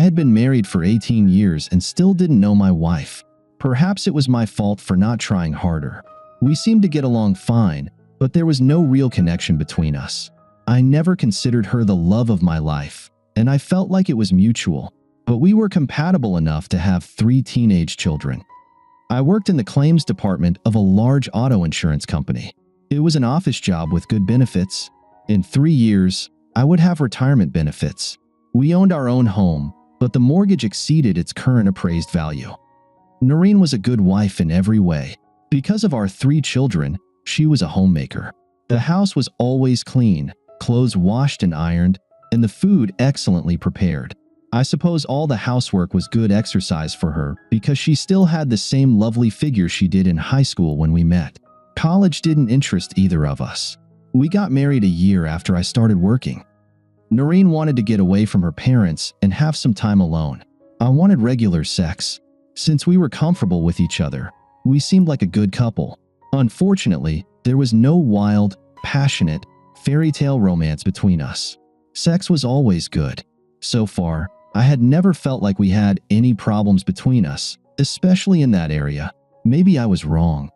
had been married for 18 years and still didn't know my wife. Perhaps it was my fault for not trying harder. We seemed to get along fine, but there was no real connection between us. I never considered her the love of my life, and I felt like it was mutual, but we were compatible enough to have 3 teenage children. I worked in the claims department of a large auto insurance company. It was an office job with good benefits. In 3 years, I would have retirement benefits. We owned our own home, but the mortgage exceeded its current appraised value. Noreen was a good wife in every way. Because of our 3 children, she was a homemaker. The house was always clean, clothes washed and ironed, and the food excellently prepared. I suppose all the housework was good exercise for her because she still had the same lovely figure she did in high school when we met. College didn't interest either of us. We got married a year after I started working. Noreen wanted to get away from her parents and have some time alone. I wanted regular sex. Since we were comfortable with each other, we seemed like a good couple. Unfortunately, there was no wild, passionate, fairy tale romance between us. Sex was always good. So far, I had never felt like we had any problems between us, especially in that area. Maybe I was wrong.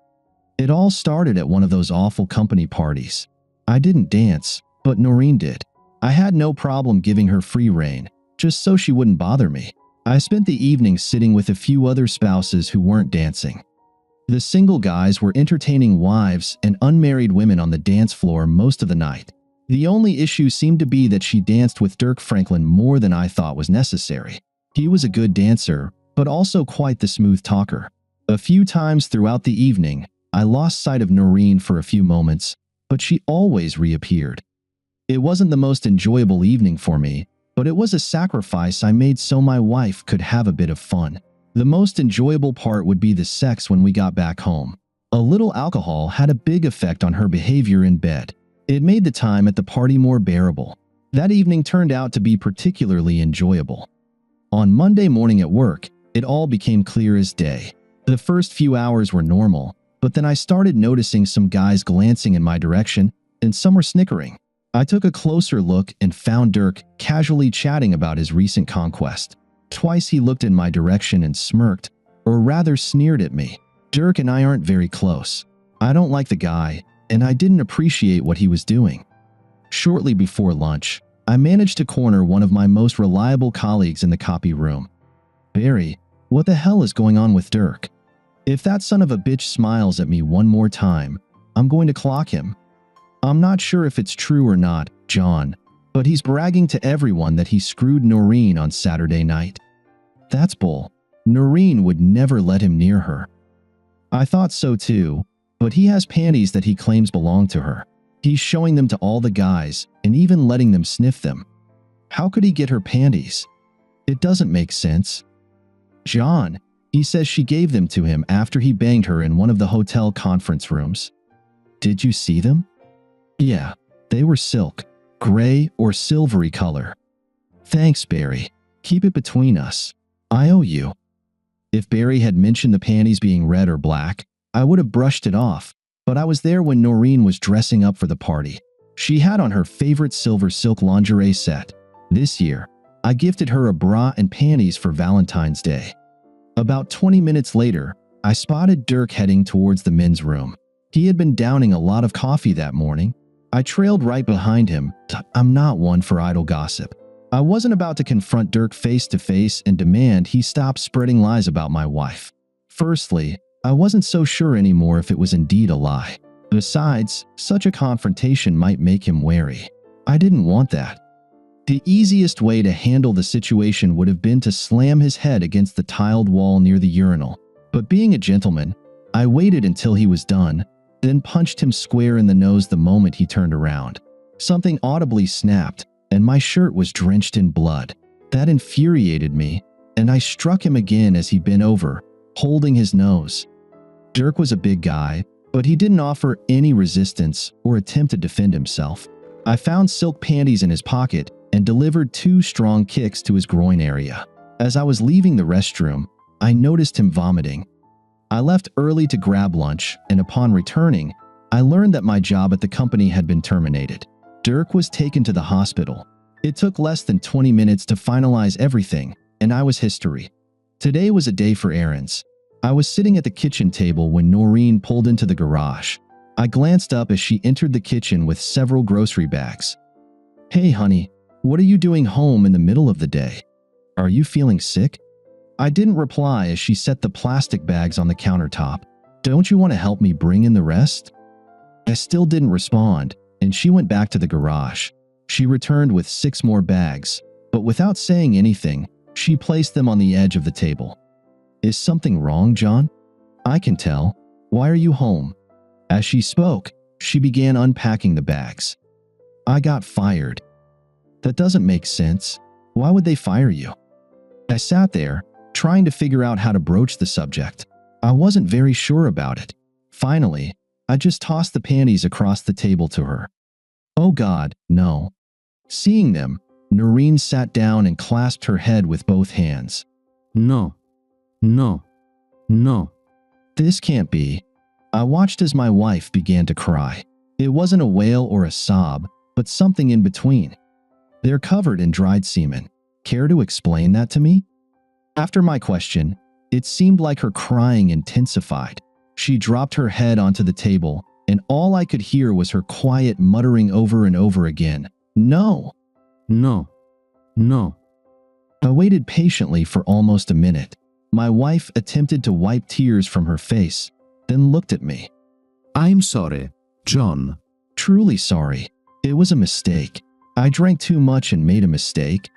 It all started at one of those awful company parties. I didn't dance, but Noreen did. I had no problem giving her free rein, just so she wouldn't bother me. I spent the evening sitting with a few other spouses who weren't dancing. The single guys were entertaining wives and unmarried women on the dance floor most of the night. The only issue seemed to be that she danced with Dirk Franklin more than I thought was necessary. He was a good dancer, but also quite the smooth talker. A few times throughout the evening, I lost sight of Noreen for a few moments, but she always reappeared. It wasn't the most enjoyable evening for me, but it was a sacrifice I made so my wife could have a bit of fun. The most enjoyable part would be the sex when we got back home. A little alcohol had a big effect on her behavior in bed. It made the time at the party more bearable. That evening turned out to be particularly enjoyable. On Monday morning at work, it all became clear as day. The first few hours were normal, but then I started noticing some guys glancing in my direction, and some were snickering. I took a closer look and found Dirk casually chatting about his recent conquest. Twice he looked in my direction and smirked, or rather sneered at me. Dirk and I aren't very close. I don't like the guy, and I didn't appreciate what he was doing. Shortly before lunch, I managed to corner one of my most reliable colleagues in the copy room. "Barry, what the hell is going on with Dirk? If that son of a bitch smiles at me one more time, I'm going to clock him. I'm not sure if it's true or not, John, but he's bragging to everyone that he screwed Noreen on Saturday night. That's bull. Noreen would never let him near her." I thought so too, but he has panties that he claims belong to her. He's showing them to all the guys and even letting them sniff them. How could he get her panties? It doesn't make sense. John, he says she gave them to him after he banged her in one of the hotel conference rooms. Did you see them? Yeah, they were silk, gray or silvery color. Thanks, Barry. Keep it between us. I owe you. If Barry had mentioned the panties being red or black, I would have brushed it off, but I was there when Noreen was dressing up for the party. She had on her favorite silver silk lingerie set. This year, I gifted her a bra and panties for Valentine's Day. About 20 minutes later, I spotted Dirk heading towards the men's room. He had been downing a lot of coffee that morning. I trailed right behind him. I'm not one for idle gossip. I wasn't about to confront Dirk face to face and demand he stop spreading lies about my wife. Firstly, I wasn't so sure anymore if it was indeed a lie. Besides, such a confrontation might make him wary. I didn't want that. The easiest way to handle the situation would have been to slam his head against the tiled wall near the urinal. But being a gentleman, I waited until he was done, then punched him square in the nose the moment he turned around. Something audibly snapped, and my shirt was drenched in blood. That infuriated me, and I struck him again as he bent over, holding his nose. Dirk was a big guy, but he didn't offer any resistance or attempt to defend himself. I found silk panties in his pocket and delivered 2 strong kicks to his groin area. As I was leaving the restroom, I noticed him vomiting. I left early to grab lunch, and upon returning, I learned that my job at the company had been terminated. Dirk was taken to the hospital. It took less than 20 minutes to finalize everything, and I was history. Today was a day for errands. I was sitting at the kitchen table when Noreen pulled into the garage. I glanced up as she entered the kitchen with several grocery bags. "Hey, honey, what are you doing home in the middle of the day? Are you feeling sick?" I didn't reply as she set the plastic bags on the countertop. "Don't you want to help me bring in the rest?" I still didn't respond, and she went back to the garage. She returned with 6 more bags, but without saying anything, she placed them on the edge of the table. "Is something wrong, John? I can tell. Why are you home?" As she spoke, she began unpacking the bags. "I got fired." "That doesn't make sense. Why would they fire you?" I sat there, trying to figure out how to broach the subject. I wasn't very sure about it. Finally, I just tossed the panties across the table to her. "Oh God, no." Seeing them, Noreen sat down and clasped her head with both hands. No, no, no. "This can't be." I watched as my wife began to cry. It wasn't a wail or a sob, but something in between. "They're covered in dried semen. Care to explain that to me?" After my question, it seemed like her crying intensified. She dropped her head onto the table, and all I could hear was her quiet muttering over and over again, "No." No, no. I waited patiently for almost a minute. My wife attempted to wipe tears from her face, then looked at me. I'm sorry, John. "Truly sorry. It was a mistake. I drank too much and made a mistake."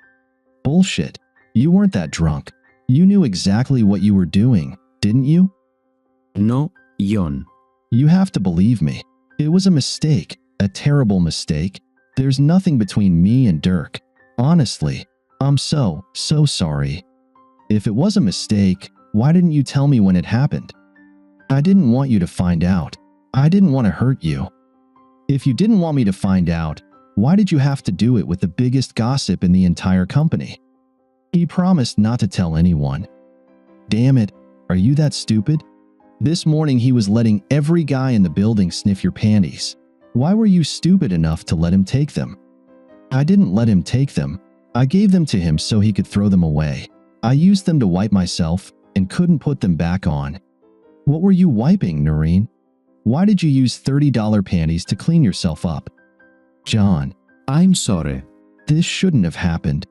"Bullshit. You weren't that drunk. You knew exactly what you were doing, didn't you?" No, John. "You have to believe me. It was a mistake, a terrible mistake. There's nothing between me and Dirk. Honestly, I'm so sorry. If it was a mistake, why didn't you tell me when it happened? I didn't want you to find out. I didn't want to hurt you. If you didn't want me to find out, why did you have to do it with the biggest gossip in the entire company?" He promised not to tell anyone. "Damn it, are you that stupid? This morning he was letting every guy in the building sniff your panties. Why were you stupid enough to let him take them?" "I didn't let him take them. I gave them to him so he could throw them away. I used them to wipe myself and couldn't put them back on." "What were you wiping, Noreen? Why did you use $30 panties to clean yourself up?" "John, I'm sorry. this shouldn't have happened.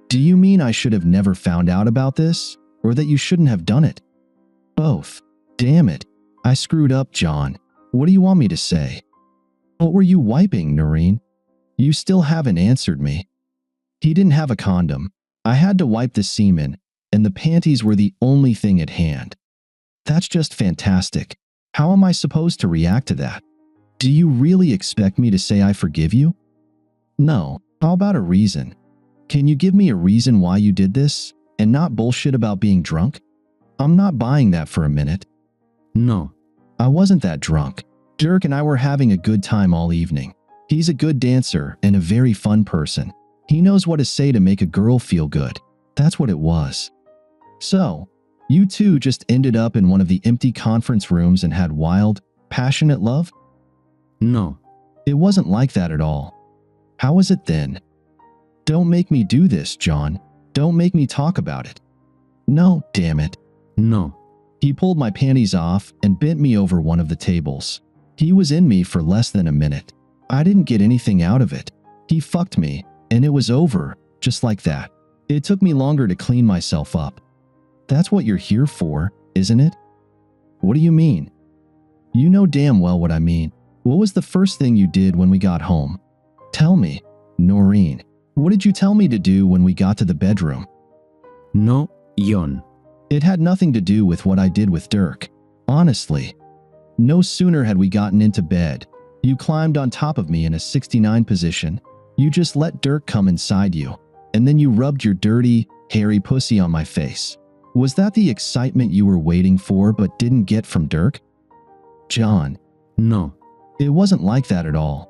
Do you mean I should have never found out about this, or that you shouldn't have done it?" "Both. Damn it. I screwed up, John. What do you want me to say?" "What were you wiping, Noreen? You still haven't answered me." "He didn't have a condom. I had to wipe the semen, and the panties were the only thing at hand." "That's just fantastic. How am I supposed to react to that? Do you really expect me to say I forgive you?" "No. How about a reason? Can you give me a reason why you did this, and not bullshit about being drunk? I'm not buying that for a minute." No, "I wasn't that drunk. Dirk and I were having a good time all evening. He's a good dancer and a very fun person. He knows what to say to make a girl feel good. That's what it was." "So, you two just ended up in one of the empty conference rooms and had wild, passionate love?" no. "It wasn't like that at all." "How was it then?" "Don't make me do this, John. Don't make me talk about it." "No, damn it." No. He pulled my panties off and bent me over one of the tables. He was in me for less than a minute. I didn't get anything out of it. He fucked me, and it was over, just like that. It took me longer to clean myself up. That's what you're here for, isn't it? What do you mean? You know damn well what I mean. What was the first thing you did when we got home? Tell me, Noreen. What did you tell me to do when we got to the bedroom? No, John. It had nothing to do with what I did with Dirk. Honestly. No sooner had we gotten into bed, you climbed on top of me in a 69 position. You just let Dirk come inside you, and then you rubbed your dirty, hairy pussy on my face. Was that the excitement you were waiting for but didn't get from Dirk? John. No. It wasn't like that at all.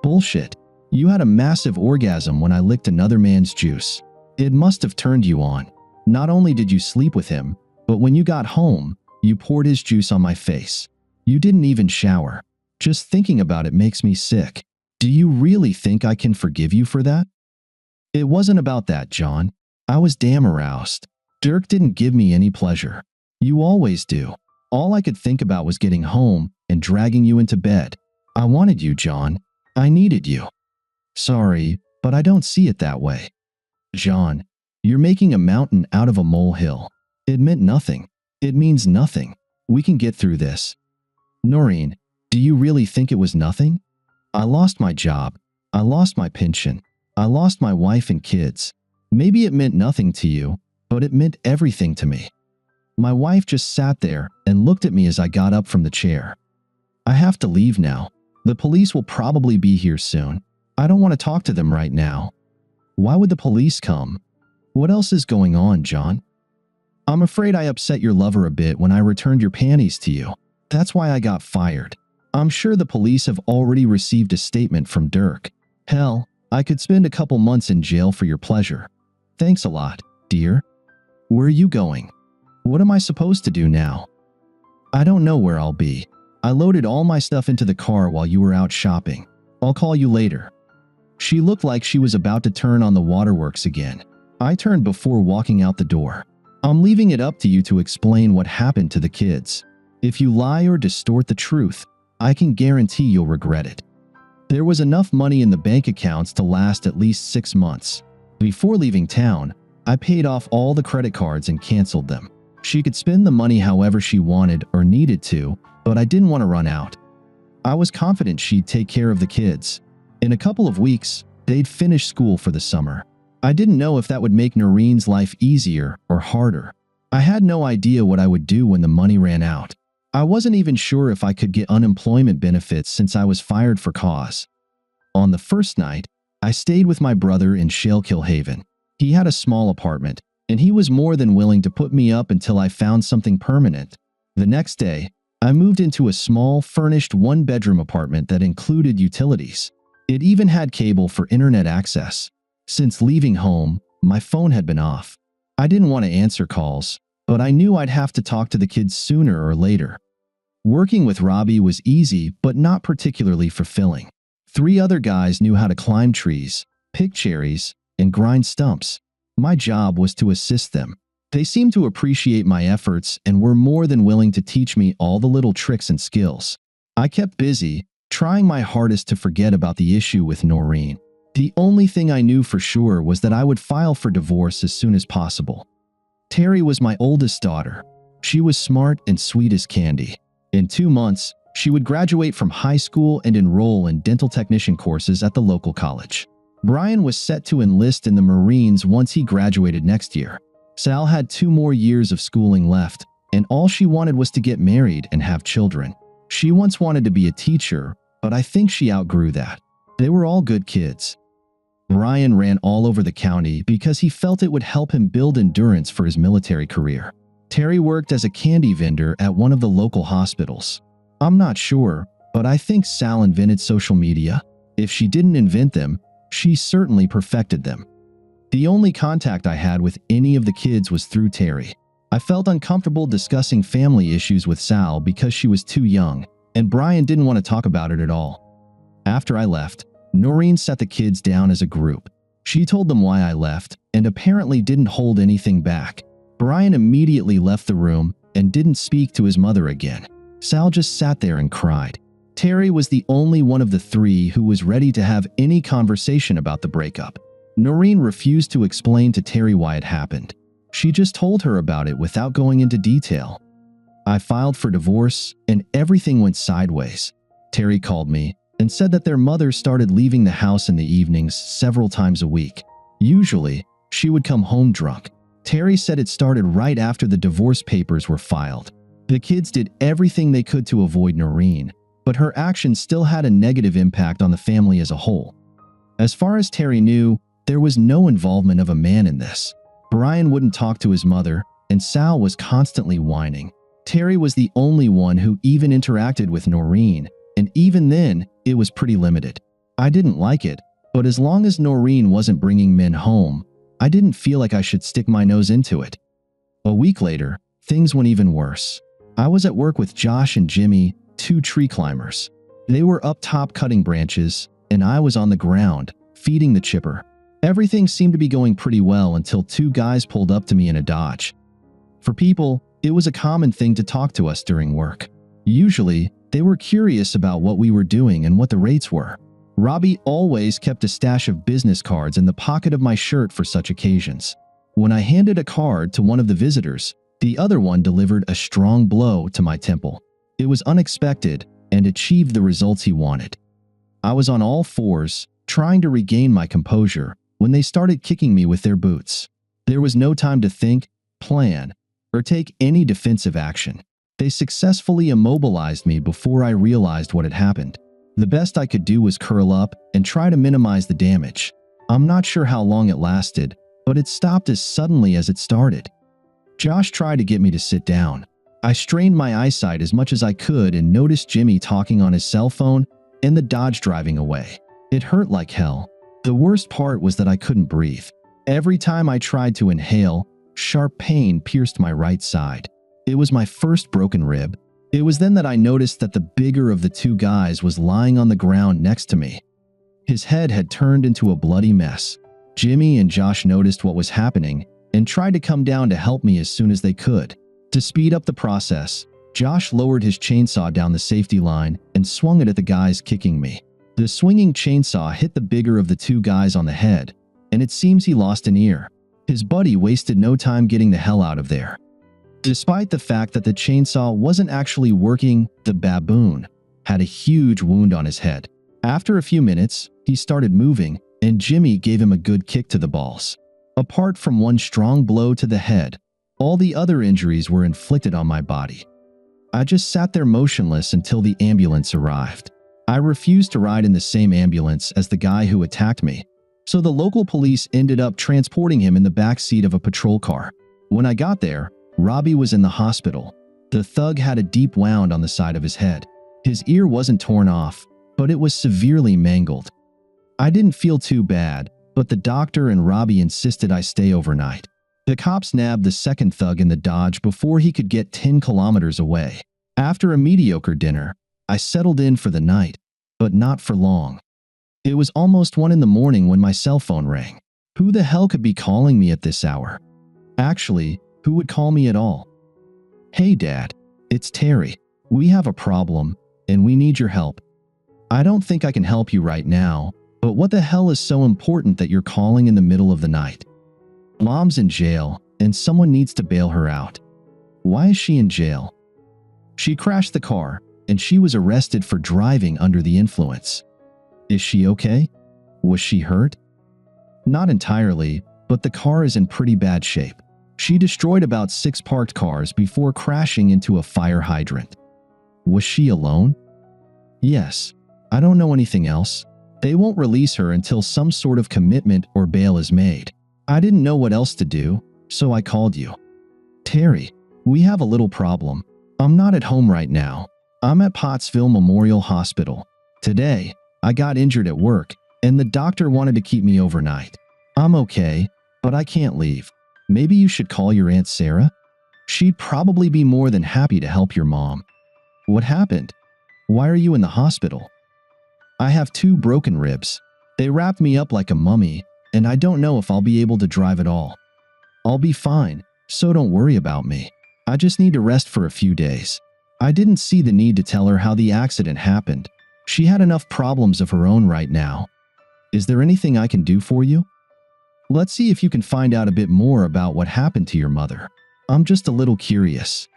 Bullshit. You had a massive orgasm when I licked another man's juice. It must have turned you on. Not only did you sleep with him, but when you got home, you poured his juice on my face. You didn't even shower. Just thinking about it makes me sick. Do you really think I can forgive you for that? It wasn't about that, John. I was damn aroused. Dirk didn't give me any pleasure. You always do. All I could think about was getting home and dragging you into bed. I wanted you, John. I needed you. Sorry, but I don't see it that way. John, you're making a mountain out of a molehill. It meant nothing. It means nothing. We can get through this. Noreen, do you really think it was nothing? I lost my job. I lost my pension. I lost my wife and kids. Maybe it meant nothing to you, but it meant everything to me. My wife just sat there and looked at me as I got up from the chair. I have to leave now. The police will probably be here soon. I don't want to talk to them right now. Why would the police come? What else is going on, John? I'm afraid I upset your lover a bit when I returned your panties to you. That's why I got fired. I'm sure the police have already received a statement from Dirk. Hell, I could spend a couple months in jail for your pleasure. Thanks a lot, dear. Where are you going? What am I supposed to do now? I don't know where I'll be. I loaded all my stuff into the car while you were out shopping. I'll call you later. She looked like she was about to turn on the waterworks again. I turned before walking out the door. I'm leaving it up to you to explain what happened to the kids. If you lie or distort the truth, I can guarantee you'll regret it. There was enough money in the bank accounts to last at least 6 months. Before leaving town, I paid off all the credit cards and canceled them. She could spend the money however she wanted or needed to, but I didn't want to run out. I was confident she'd take care of the kids. In a couple of weeks, they'd finish school for the summer. I didn't know if that would make Noreen's life easier or harder. I had no idea what I would do when the money ran out. I wasn't even sure if I could get unemployment benefits since I was fired for cause. On the first night, I stayed with my brother in Shalkill Haven. He had a small apartment, and he was more than willing to put me up until I found something permanent. The next day, I moved into a small, furnished one-bedroom apartment that included utilities. It even had cable for internet access. Since leaving home, my phone had been off. I didn't want to answer calls, but I knew I'd have to talk to the kids sooner or later. Working with Robbie was easy, but not particularly fulfilling. 3 other guys knew how to climb trees, pick cherries, and grind stumps. My job was to assist them. They seemed to appreciate my efforts and were more than willing to teach me all the little tricks and skills. I kept busy, trying my hardest to forget about the issue with Noreen. The only thing I knew for sure was that I would file for divorce as soon as possible. Terry was my oldest daughter. She was smart and sweet as candy. In 2 months, she would graduate from high school and enroll in dental technician courses at the local college. Brian was set to enlist in the Marines once he graduated next year. Sal had 2 more years of schooling left, and all she wanted was to get married and have children. She once wanted to be a teacher, but I think she outgrew that. They were all good kids. Brian ran all over the county because he felt it would help him build endurance for his military career. Terry worked as a candy vendor at one of the local hospitals. I'm not sure, but I think Sal invented social media. If she didn't invent them, she certainly perfected them. The only contact I had with any of the kids was through Terry. I felt uncomfortable discussing family issues with Sal because she was too young, and Brian didn't want to talk about it at all. After I left, Noreen sat the kids down as a group. She told them why I left, and apparently didn't hold anything back. Brian immediately left the room and didn't speak to his mother again. Sal just sat there and cried. Terry was the only one of the 3 who was ready to have any conversation about the breakup. Noreen refused to explain to Terry why it happened. She just told her about it without going into detail. I filed for divorce, and everything went sideways. Terry called me and said that their mother started leaving the house in the evenings several times a week. Usually, she would come home drunk. Terry said it started right after the divorce papers were filed. The kids did everything they could to avoid Noreen, but her actions still had a negative impact on the family as a whole. As far as Terry knew, there was no involvement of a man in this. Brian wouldn't talk to his mother, and Sal was constantly whining. Terry was the only one who even interacted with Noreen, and even then, it was pretty limited. I didn't like it, but as long as Noreen wasn't bringing men home, I didn't feel like I should stick my nose into it. A week later, things went even worse. I was at work with Josh and Jimmy, 2 tree climbers. They were up top cutting branches, and I was on the ground, feeding the chipper. Everything seemed to be going pretty well until two guys pulled up to me in a Dodge. For people, it was a common thing to talk to us during work. Usually, they were curious about what we were doing and what the rates were. Robbie always kept a stash of business cards in the pocket of my shirt for such occasions. When I handed a card to one of the visitors, the other one delivered a strong blow to my temple. It was unexpected and achieved the results he wanted. I was on all fours, trying to regain my composure, when they started kicking me with their boots. There was no time to think, plan, or take any defensive action. They successfully immobilized me before I realized what had happened. The best I could do was curl up and try to minimize the damage. I'm not sure how long it lasted, but it stopped as suddenly as it started. Josh tried to get me to sit down. I strained my eyesight as much as I could and noticed Jimmy talking on his cell phone and the Dodge driving away. It hurt like hell. The worst part was that I couldn't breathe. Every time I tried to inhale, sharp pain pierced my right side. It was my first broken rib. It was then that I noticed that the bigger of the two guys was lying on the ground next to me. His head had turned into a bloody mess. Jimmy and Josh noticed what was happening and tried to come down to help me as soon as they could. To speed up the process, Josh lowered his chainsaw down the safety line and swung it at the guys kicking me. The swinging chainsaw hit the bigger of the two guys on the head, and it seems he lost an ear. His buddy wasted no time getting the hell out of there. Despite the fact that the chainsaw wasn't actually working, the baboon had a huge wound on his head. After a few minutes, he started moving, and Jimmy gave him a good kick to the balls. Apart from one strong blow to the head, all the other injuries were inflicted on my body. I just sat there motionless until the ambulance arrived. I refused to ride in the same ambulance as the guy who attacked me, so the local police ended up transporting him in the back seat of a patrol car. When I got there, Robbie was in the hospital. The thug had a deep wound on the side of his head. His ear wasn't torn off, but it was severely mangled. I didn't feel too bad, but the doctor and Robbie insisted I stay overnight. The cops nabbed the second thug in the Dodge before he could get 10 kilometers away. After a mediocre dinner, I settled in for the night, but not for long. It was almost 1 in the morning when my cell phone rang. Who the hell could be calling me at this hour? Actually, who would call me at all? Hey Dad, it's Terry. We have a problem, and we need your help. I don't think I can help you right now, but what the hell is so important that you're calling in the middle of the night? Mom's in jail, and someone needs to bail her out. Why is she in jail? She crashed the car, and she was arrested for driving under the influence. Is she okay? Was she hurt? Not entirely, but the car is in pretty bad shape. She destroyed about 6 parked cars before crashing into a fire hydrant. Was she alone? Yes. I don't know anything else. They won't release her until some sort of commitment or bail is made. I didn't know what else to do, so I called you. Terry, we have a little problem. I'm not at home right now. I'm at Pottsville Memorial Hospital. Today, I got injured at work, and the doctor wanted to keep me overnight. I'm okay, but I can't leave. Maybe you should call your Aunt Sarah? She'd probably be more than happy to help your mom. What happened? Why are you in the hospital? I have 2 broken ribs. They wrapped me up like a mummy, and I don't know if I'll be able to drive at all. I'll be fine, so don't worry about me. I just need to rest for a few days. I didn't see the need to tell her how the accident happened. She had enough problems of her own right now. Is there anything I can do for you? Let's see if you can find out a bit more about what happened to your mother. I'm just a little curious.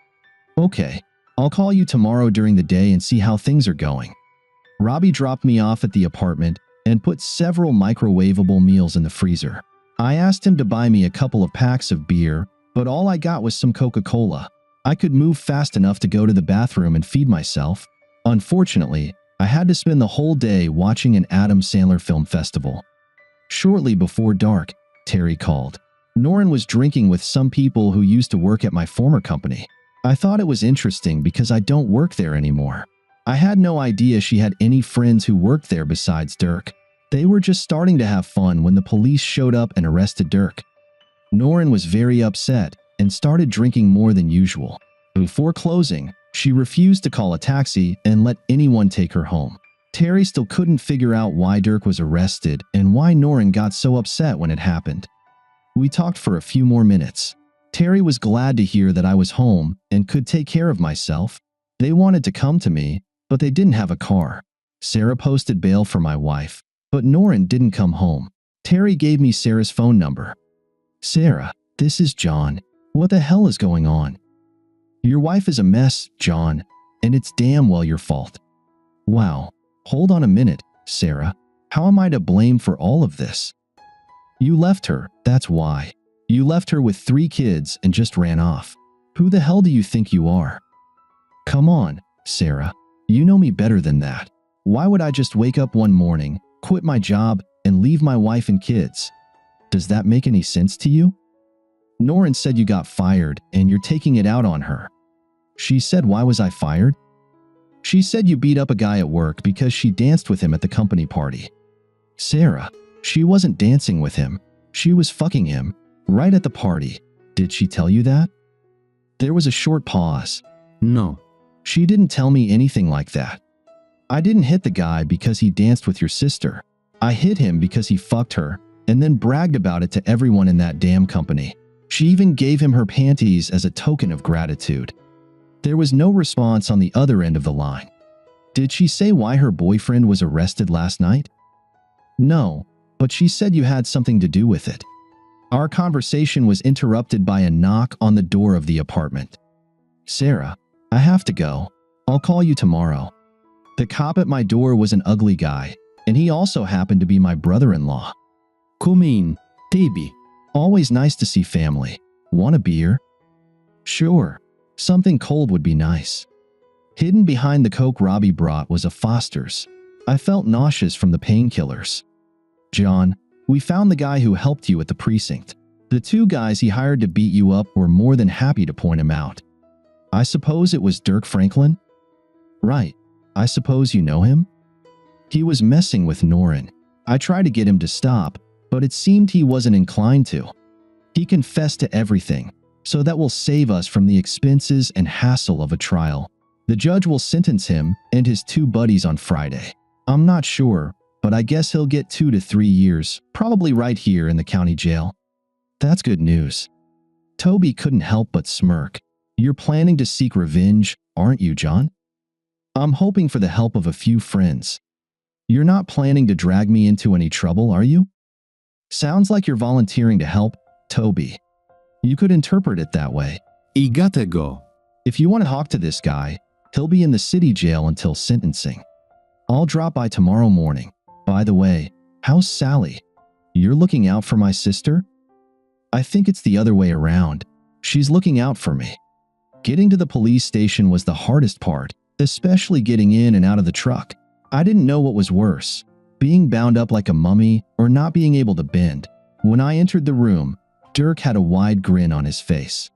Okay, I'll call you tomorrow during the day and see how things are going. Robbie dropped me off at the apartment and put several microwavable meals in the freezer. I asked him to buy me a couple of packs of beer, but all I got was some Coca-Cola. I could move fast enough to go to the bathroom and feed myself. Unfortunately, I had to spend the whole day watching an Adam Sandler film festival. Shortly before dark, Terry called. Norrin was drinking with some people who used to work at my former company. I thought it was interesting because I don't work there anymore. I had no idea she had any friends who worked there besides Dirk. They were just starting to have fun when the police showed up and arrested Dirk. Norrin was very upset and started drinking more than usual. Before closing, she refused to call a taxi and let anyone take her home. Terry still couldn't figure out why Dirk was arrested and why Norin got so upset when it happened. We talked for a few more minutes. Terry was glad to hear that I was home and could take care of myself. They wanted to come to me, but they didn't have a car. Sarah posted bail for my wife, but Norin didn't come home. Terry gave me Sarah's phone number. Sarah, this is John. What the hell is going on? Your wife is a mess, John, and it's damn well your fault. Wow, hold on a minute, Sarah. How am I to blame for all of this? You left her, that's why. You left her with 3 kids and just ran off. Who the hell do you think you are? Come on, Sarah. You know me better than that. Why would I just wake up one morning, quit my job, and leave my wife and kids? Does that make any sense to you? Norin said you got fired and you're taking it out on her. She said, why was I fired? She said you beat up a guy at work because she danced with him at the company party. Sarah, she wasn't dancing with him. She was fucking him, right at the party. Did she tell you that? There was a short pause. No. She didn't tell me anything like that. I didn't hit the guy because he danced with your sister. I hit him because he fucked her and then bragged about it to everyone in that damn company. She even gave him her panties as a token of gratitude. There was no response on the other end of the line. Did she say why her boyfriend was arrested last night? No, but she said you had something to do with it. Our conversation was interrupted by a knock on the door of the apartment. Sarah, I have to go. I'll call you tomorrow. The cop at my door was an ugly guy, and he also happened to be my brother-in-law. Come in, Tabby. Always nice to see family. Want a beer? Sure. Something cold would be nice. Hidden behind the Coke Robbie brought was a Foster's. I felt nauseous from the painkillers. John, we found the guy who helped you at the precinct. The 2 guys he hired to beat you up were more than happy to point him out. I suppose it was Dirk Franklin? Right. I suppose you know him? He was messing with Norin. I tried to get him to stop, but it seemed he wasn't inclined to. He confessed to everything, so that will save us from the expenses and hassle of a trial. The judge will sentence him and his 2 buddies on Friday. I'm not sure, but I guess he'll get 2 to 3 years, probably right here in the county jail. That's good news. Toby couldn't help but smirk. You're planning to seek revenge, aren't you, John? I'm hoping for the help of a few friends. You're not planning to drag me into any trouble, are you? Sounds like you're volunteering to help, Toby. You could interpret it that way. I gotta go. If you want to talk to this guy, he'll be in the city jail until sentencing. I'll drop by tomorrow morning. By the way, how's Sally? You're looking out for my sister? I think it's the other way around. She's looking out for me. Getting to the police station was the hardest part, especially getting in and out of the truck. I didn't know what was worse, being bound up like a mummy or not being able to bend. When I entered the room, Dirk had a wide grin on his face.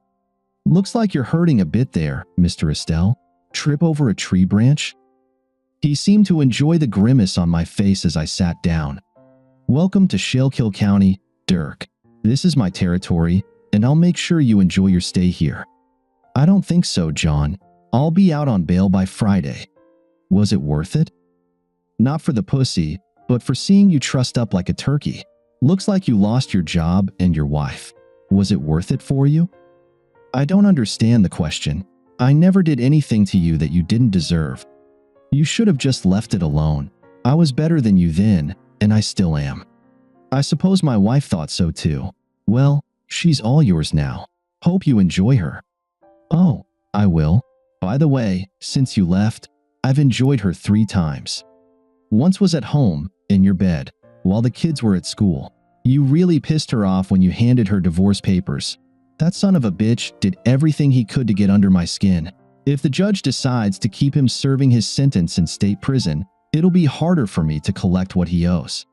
Looks like you're hurting a bit there, Mr. Estelle. Trip over a tree branch? He seemed to enjoy the grimace on my face as I sat down. Welcome to Shalkill County, Dirk. This is my territory, and I'll make sure you enjoy your stay here. I don't think so, John. I'll be out on bail by Friday. Was it worth it? Not for the pussy, but for seeing you trussed up like a turkey. Looks like you lost your job and your wife. Was it worth it for you? I don't understand the question. I never did anything to you that you didn't deserve. You should have just left it alone. I was better than you then, and I still am. I suppose my wife thought so too. Well, she's all yours now. Hope you enjoy her. Oh, I will. By the way, since you left, I've enjoyed her 3 times. Once was at home, in your bed, while the kids were at school. You really pissed her off when you handed her divorce papers. That son of a bitch did everything he could to get under my skin. If the judge decides to keep him serving his sentence in state prison, it'll be harder for me to collect what he owes.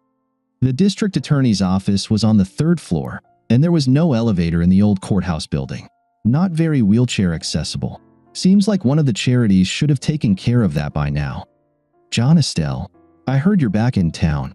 The district attorney's office was on the 3rd floor, and there was no elevator in the old courthouse building. Not very wheelchair accessible. Seems like one of the charities should have taken care of that by now. John Estelle, I heard you're back in town.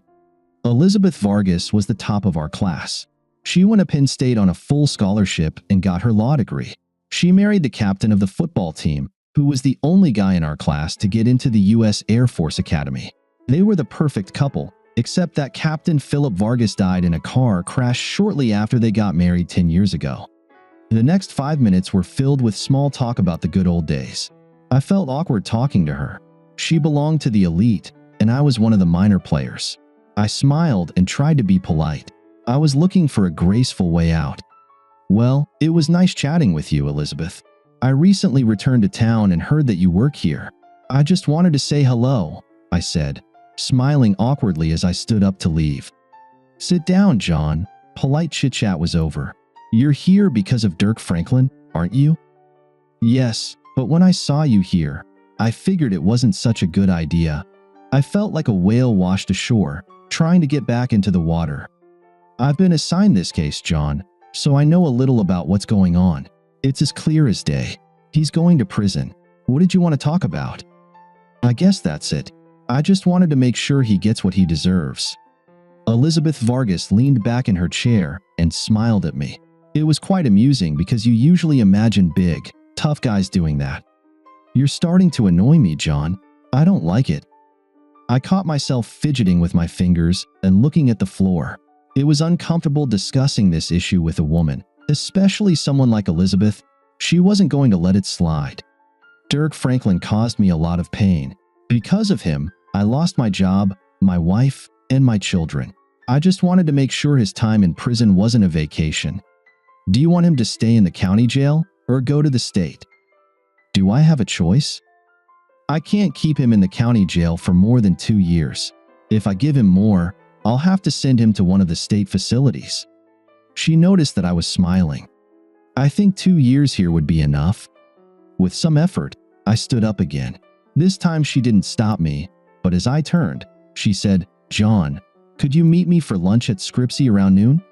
Elizabeth Vargas was the top of our class. She went to Penn State on a full scholarship and got her law degree. She married the captain of the football team, who was the only guy in our class to get into the U.S. Air Force Academy. They were the perfect couple, except that Captain Philip Vargas died in a car crash shortly after they got married 10 years ago. The next 5 minutes were filled with small talk about the good old days. I felt awkward talking to her. She belonged to the elite, and I was one of the minor players. I smiled and tried to be polite. I was looking for a graceful way out. "Well, it was nice chatting with you, Elizabeth. I recently returned to town and heard that you work here. I just wanted to say hello," I said, smiling awkwardly as I stood up to leave. "Sit down, John." Polite chit-chat was over. "You're here because of Dirk Franklin, aren't you?" "Yes, but when I saw you here, I figured it wasn't such a good idea." I felt like a whale washed ashore, trying to get back into the water. "I've been assigned this case, John, so I know a little about what's going on. It's as clear as day. He's going to prison. What did you want to talk about?" "I guess that's it. I just wanted to make sure he gets what he deserves." Elizabeth Vargas leaned back in her chair and smiled at me. It was quite amusing because you usually imagine big, tough guys doing that. "You're starting to annoy me, John. I don't like it." I caught myself fidgeting with my fingers and looking at the floor. It was uncomfortable discussing this issue with a woman, especially someone like Elizabeth. She wasn't going to let it slide. Dirk Franklin caused me a lot of pain. Because of him, I lost my job, my wife, and my children. I just wanted to make sure his time in prison wasn't a vacation. "Do you want him to stay in the county jail or go to the state?" "Do I have a choice?" "I can't keep him in the county jail for more than 2 years. If I give him more, I'll have to send him to one of the state facilities." She noticed that I was smiling. "I think 2 years here would be enough." With some effort, I stood up again. This time she didn't stop me, but as I turned, she said, "John, could you meet me for lunch at Scripsy around noon?"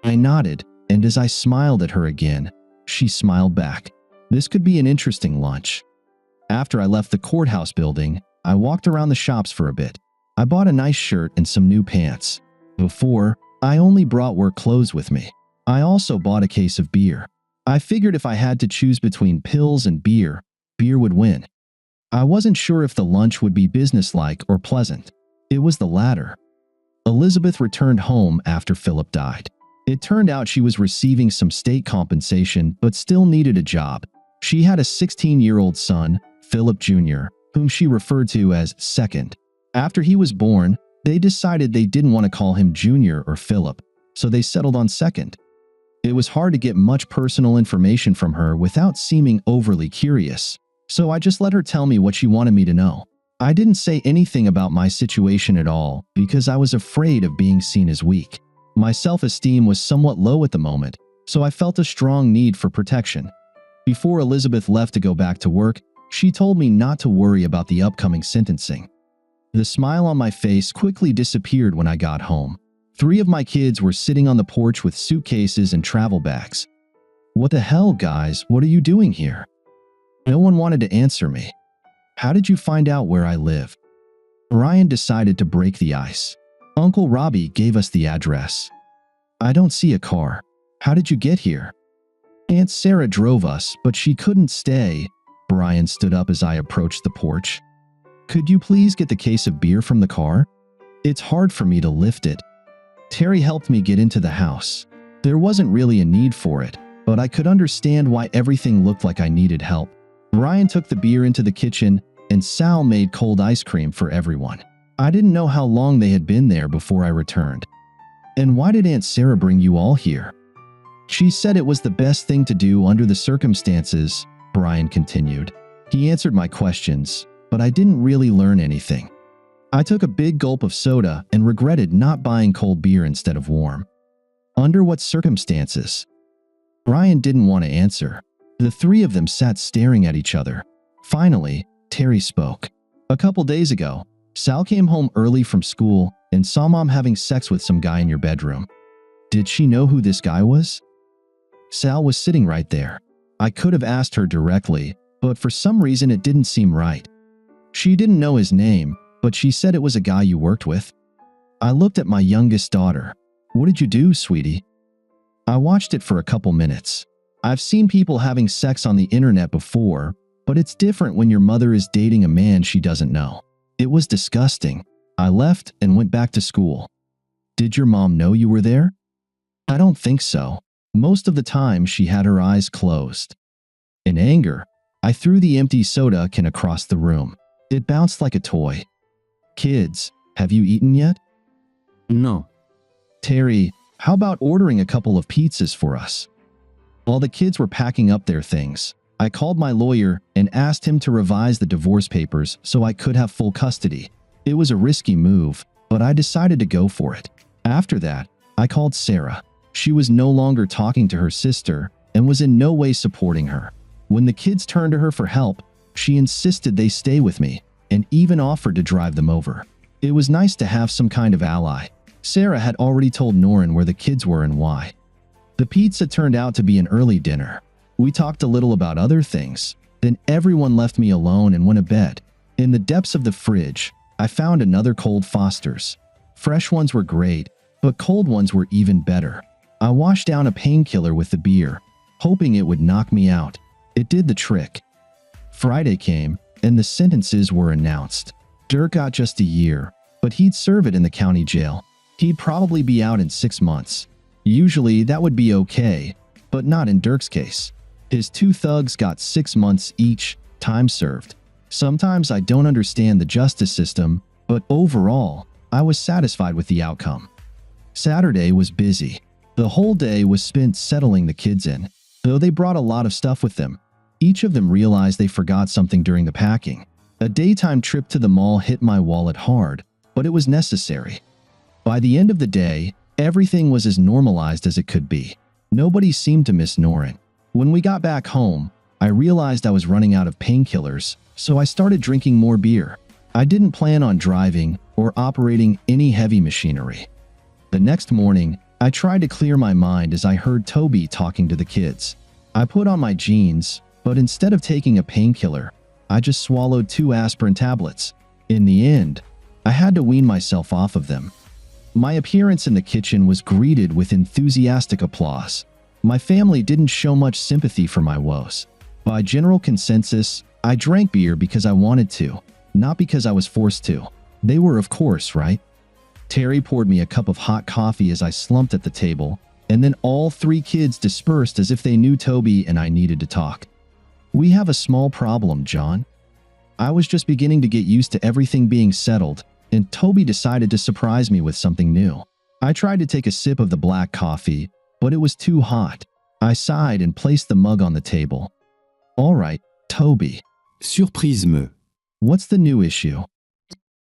I nodded, and as I smiled at her again, she smiled back. This could be an interesting lunch. After I left the courthouse building, I walked around the shops for a bit. I bought a nice shirt and some new pants. Before, I only brought work clothes with me. I also bought a case of beer. I figured if I had to choose between pills and beer, beer would win. I wasn't sure if the lunch would be businesslike or pleasant. It was the latter. Elizabeth returned home after Philip died. It turned out she was receiving some state compensation but still needed a job. She had a 16-year-old son, Philip Jr., whom she referred to as Second. After he was born, they decided they didn't want to call him Junior or Philip, so they settled on Second. It was hard to get much personal information from her without seeming overly curious, so I just let her tell me what she wanted me to know. I didn't say anything about my situation at all because I was afraid of being seen as weak. My self-esteem was somewhat low at the moment, so I felt a strong need for protection. Before Elizabeth left to go back to work, she told me not to worry about the upcoming sentencing. The smile on my face quickly disappeared when I got home. 3 of my kids were sitting on the porch with suitcases and travel bags. "What the hell, guys? What are you doing here?" No one wanted to answer me. "How did you find out where I live?" Brian decided to break the ice. "Uncle Robbie gave us the address." "I don't see a car. How did you get here?" "Aunt Sarah drove us, but she couldn't stay." Brian stood up as I approached the porch. "Could you please get the case of beer from the car? It's hard for me to lift it." Terry helped me get into the house. There wasn't really a need for it, but I could understand why everything looked like I needed help. Brian took the beer into the kitchen, and Sal made cold ice cream for everyone. I didn't know how long they had been there before I returned. "And why did Aunt Sarah bring you all here?" "She said it was the best thing to do under the circumstances," Brian continued. He answered my questions, but I didn't really learn anything. I took a big gulp of soda and regretted not buying cold beer instead of warm. "Under what circumstances?" Brian didn't want to answer. The 3 of them sat staring at each other. Finally, Terry spoke. "A couple days ago, Sal came home early from school and saw Mom having sex with some guy in your bedroom. Did she know who this guy was?" Sal was sitting right there. I could have asked her directly, but for some reason it didn't seem right. "She didn't know his name, but she said it was a guy you worked with." I looked at my youngest daughter. "What did you do, sweetie?" I watched it for a couple minutes. I've seen people having sex on the internet before, but it's different when your mother is dating a man she doesn't know. It was disgusting. I left and went back to school. Did your mom know you were there? I don't think so. Most of the time, she had her eyes closed. In anger, I threw the empty soda can across the room. It bounced like a toy. Kids, have you eaten yet? No. Terry, how about ordering a couple of pizzas for us? While the kids were packing up their things, I called my lawyer and asked him to revise the divorce papers so I could have full custody. It was a risky move, but I decided to go for it. After that, I called Sarah. She was no longer talking to her sister and was in no way supporting her. When the kids turned to her for help, she insisted they stay with me and even offered to drive them over. It was nice to have some kind of ally. Sarah had already told Norrin where the kids were and why. The pizza turned out to be an early dinner. We talked a little about other things. Then everyone left me alone and went to bed. In the depths of the fridge, I found another cold Foster's. Fresh ones were great, but cold ones were even better. I washed down a painkiller with the beer, hoping it would knock me out. It did the trick. Friday came, and the sentences were announced. Dirk got just a year, but he'd serve it in the county jail. He'd probably be out in 6 months. Usually that would be okay, but not in Dirk's case. His 2 thugs got 6 months each, time served. Sometimes I don't understand the justice system, but overall, I was satisfied with the outcome. Saturday was busy. The whole day was spent settling the kids in, though they brought a lot of stuff with them. Each of them realized they forgot something during the packing. A daytime trip to the mall hit my wallet hard, but it was necessary. By the end of the day, everything was as normalized as it could be. Nobody seemed to miss Norrin. When we got back home, I realized I was running out of painkillers, so I started drinking more beer. I didn't plan on driving or operating any heavy machinery. The next morning, I tried to clear my mind as I heard Toby talking to the kids. I put on my jeans, but instead of taking a painkiller, I just swallowed 2 aspirin tablets. In the end, I had to wean myself off of them. My appearance in the kitchen was greeted with enthusiastic applause. My family didn't show much sympathy for my woes. By general consensus, I drank beer because I wanted to, not because I was forced to. They were, of course, right? Terry poured me a cup of hot coffee as I slumped at the table, and then all 3 kids dispersed as if they knew Toby and I needed to talk. We have a small problem, John. I was just beginning to get used to everything being settled, and Toby decided to surprise me with something new. I tried to take a sip of the black coffee, but it was too hot. I sighed and placed the mug on the table. All right, Toby. Surprise-me. What's the new issue?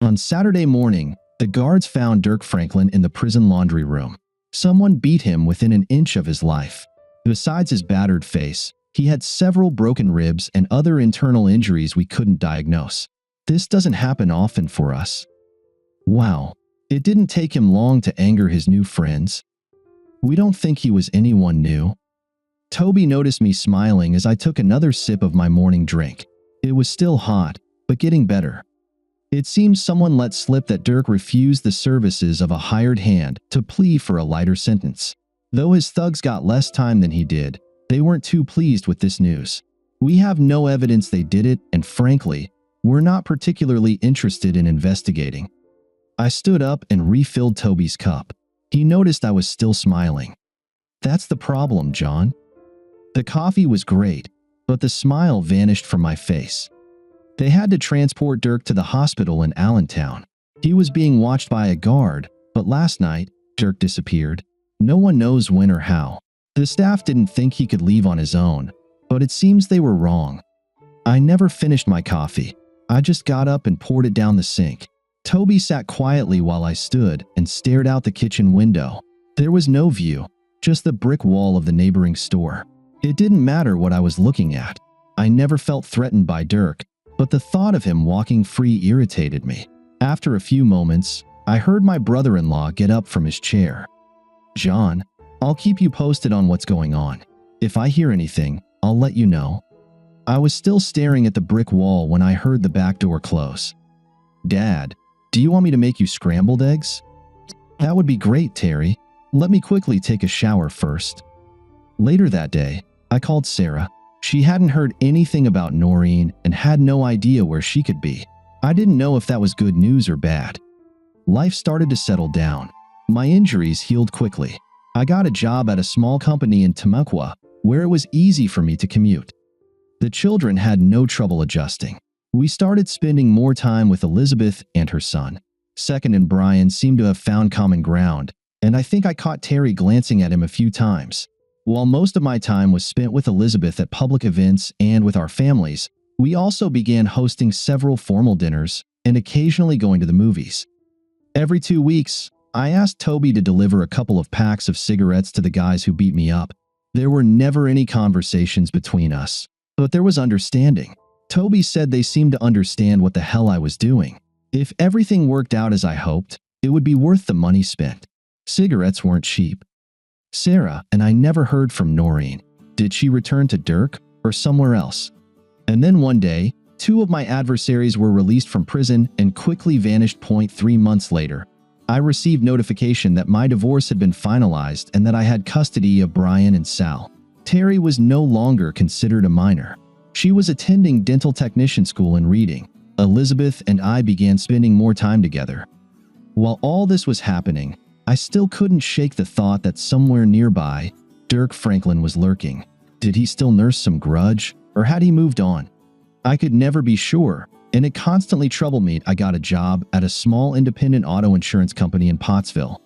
On Saturday morning, the guards found Dirk Franklin in the prison laundry room. Someone beat him within an inch of his life. Besides his battered face, he had several broken ribs and other internal injuries we couldn't diagnose. This doesn't happen often for us. Wow, it didn't take him long to anger his new friends. We don't think he was anyone new. Toby noticed me smiling as I took another sip of my morning drink. It was still hot, but getting better. It seems someone let slip that Dirk refused the services of a hired hand to plea for a lighter sentence. Though his thugs got less time than he did, they weren't too pleased with this news. We have no evidence they did it, and frankly, we're not particularly interested in investigating. I stood up and refilled Toby's cup. He noticed I was still smiling. That's the problem, John. The coffee was great, but the smile vanished from my face. They had to transport Dirk to the hospital in Allentown. He was being watched by a guard, but last night, Dirk disappeared. No one knows when or how. The staff didn't think he could leave on his own, but it seems they were wrong. I never finished my coffee. I just got up and poured it down the sink. Toby sat quietly while I stood and stared out the kitchen window. There was no view, just the brick wall of the neighboring store. It didn't matter what I was looking at. I never felt threatened by Dirk, but the thought of him walking free irritated me. After a few moments, I heard my brother-in-law get up from his chair. John, I'll keep you posted on what's going on. If I hear anything, I'll let you know. I was still staring at the brick wall when I heard the back door close. Dad, do you want me to make you scrambled eggs? That would be great, Terry. Let me quickly take a shower first. Later that day, I called Sarah. She hadn't heard anything about Noreen and had no idea where she could be. I didn't know if that was good news or bad. life started to settle down. My injuries healed quickly. I got a job at a small company in Temecula, where it was easy for me to commute. The children had no trouble adjusting. We started spending more time with Elizabeth and her son. Second and Brian seemed to have found common ground, and I think I caught Terry glancing at him a few times. While most of my time was spent with Elizabeth at public events and with our families, we also began hosting several formal dinners and occasionally going to the movies. Every 2 weeks, I asked Toby to deliver a couple of packs of cigarettes to the guys who beat me up. There were never any conversations between us, but there was understanding. Toby said they seemed to understand what the hell I was doing. If everything worked out as I hoped, it would be worth the money spent. Cigarettes weren't cheap. Sarah and I never heard from Noreen. Did she return to Dirk or somewhere else? And then one day, 2 of my adversaries were released from prison and quickly vanished. 3 months later, I received notification that my divorce had been finalized and that I had custody of Brian and Sal. Terry was no longer considered a minor. She was attending dental technician school and reading. Elizabeth and I began spending more time together. While all this was happening, I still couldn't shake the thought that somewhere nearby, Dirk Franklin was lurking. Did he still nurse some grudge, or had he moved on? I could never be sure, and it constantly troubled me. I got a job at a small independent auto insurance company in Pottsville.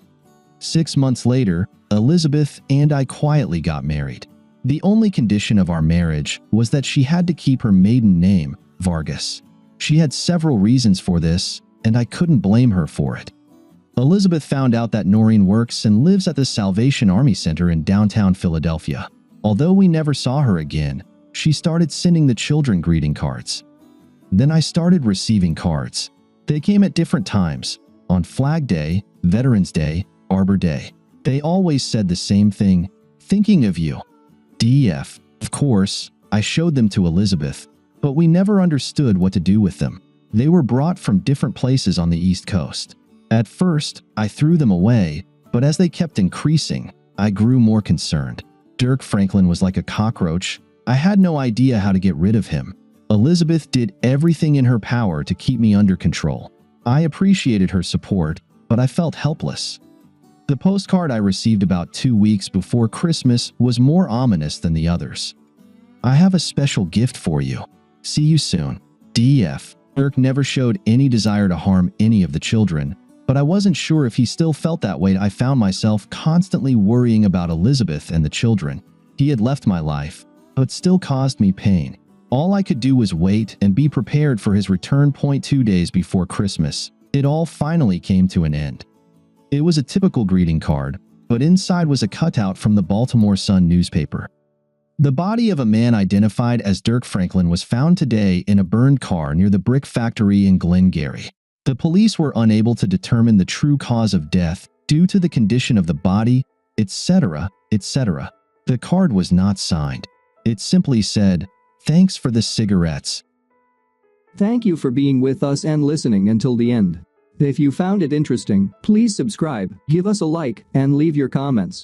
6 months later, Elizabeth and I quietly got married. The only condition of our marriage was that she had to keep her maiden name, Vargas. She had several reasons for this, and I couldn't blame her for it. Elizabeth found out that Noreen works and lives at the Salvation Army Center in downtown Philadelphia. Although we never saw her again, she started sending the children greeting cards. Then I started receiving cards. They came at different times, on Flag Day, Veterans Day, Arbor Day. They always said the same thing, thinking of you. DF. Of course, I showed them to Elizabeth, but we never understood what to do with them. They were brought from different places on the East Coast. At first, I threw them away, but as they kept increasing, I grew more concerned. Dirk Franklin was like a cockroach. I had no idea how to get rid of him. Elizabeth did everything in her power to keep me under control. I appreciated her support, but I felt helpless. The postcard I received about 2 weeks before Christmas was more ominous than the others. I have a special gift for you. See you soon. DF. Dirk never showed any desire to harm any of the children, but I wasn't sure if he still felt that way. I found myself constantly worrying about Elizabeth and the children. He had left my life, but still caused me pain. All I could do was wait and be prepared for his return. 2 days before Christmas, it all finally came to an end. It was a typical greeting card, but inside was a cutout from the Baltimore Sun newspaper. The body of a man identified as Dirk Franklin was found today in a burned car near the brick factory in Glengarry. The police were unable to determine the true cause of death due to the condition of the body, etc., etc. The card was not signed. It simply said, "Thanks for the cigarettes." Thank you for being with us and listening until the end. If you found it interesting, please subscribe, give us a like, and leave your comments.